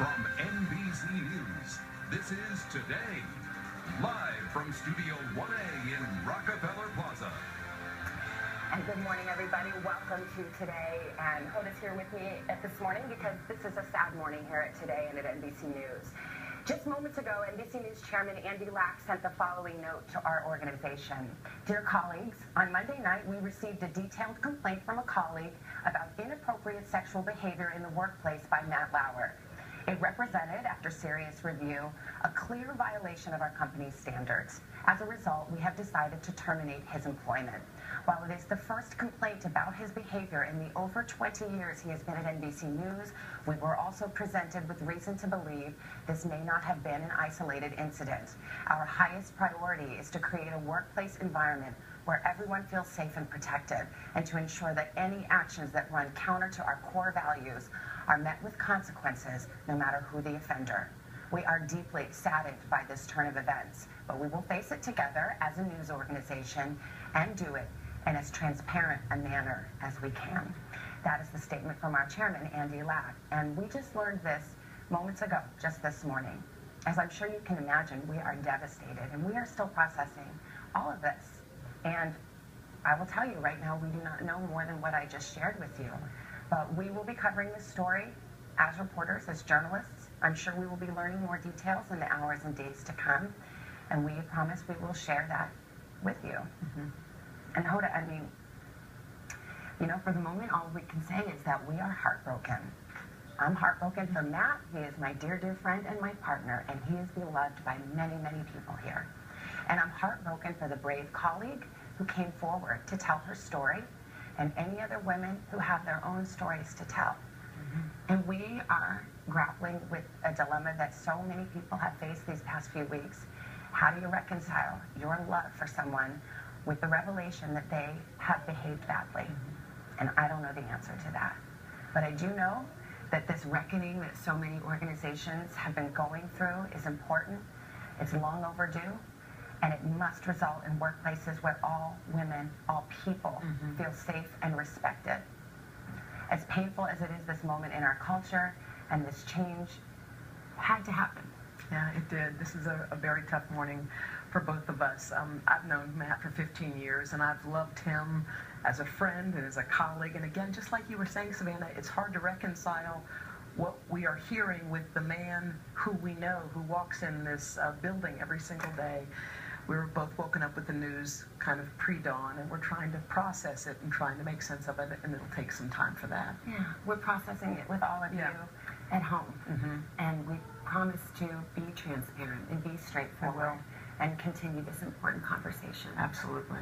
From NBC News, this is Today, live from Studio 1A in Rockefeller Plaza. And good morning, everybody. Welcome to Today. And Hoda's here with me this morning because this is a sad morning here at Today and at NBC News. Just moments ago, NBC News Chairman Andy Lauer sent the following note to our organization. Dear colleagues, on Monday night, we received a detailed complaint from a colleague about inappropriate sexual behavior in the workplace by Matt Lauer. It represented, after serious review, a clear violation of our company's standards. As a result, we have decided to terminate his employment. While it is the first complaint about his behavior in the over 20 years he has been at NBC News, we were also presented with reason to believe this may not have been an isolated incident. Our highest priority is to create a workplace environment where everyone feels safe and protected, and to ensure that any actions that run counter to our core values are met with consequences, no matter who the offender. We are deeply saddened by this turn of events, but we will face it together as a news organization and do it in as transparent a manner as we can. That is the statement from our chairman, Andy Lauer, and we just learned this moments ago, just this morning. As I'm sure you can imagine, we are devastated, and we are still processing all of this. And I will tell you right now, we do not know more than what I just shared with you. But we will be covering this story as reporters, as journalists. I'm sure we will be learning more details in the hours and days to come. And we promise we will share that with you. And Hoda, I mean, you know, for the moment, all we can say is that we are heartbroken. I'm heartbroken for Matt. He is my dear, dear friend and my partner, and he is beloved by many, many people here. And I'm heartbroken for the brave colleague who came forward to tell her story, and any other women who have their own stories to tell. And we are grappling with a dilemma that so many people have faced these past few weeks. How do you reconcile your love for someone with the revelation that they have behaved badly? And I don't know the answer to that. But I do know that this reckoning that so many organizations have been going through is important. It's long overdue. And it must result in workplaces where all women, all people feel safe and respected. As painful as it is this moment in our culture, and this change had to happen. Yeah, it did. This is a very tough morning for both of us. I've known Matt for 15 years, and I've loved him as a friend and as a colleague. And again, just like you were saying, Savannah, it's hard to reconcile what we are hearing with the man who we know, who walks in this building every single day. We were both woken up with the news kind of pre-dawn, and we're trying to process it and trying to make sense of it, and it'll take some time for that. Yeah, we're processing it with all of you at home. And we promise to be transparent and be straightforward and continue this important conversation. Absolutely.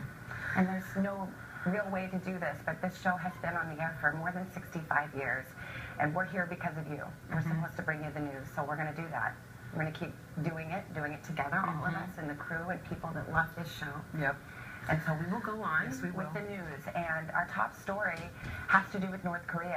And there's no real way to do this, but this show has been on the air for more than 65 years, and we're here because of you. We're supposed to bring you the news, so we're going to do that. We're going to keep doing it together, all of us and the crew and people that love this show. And so we will go on with the news. And our top story has to do with North Korea.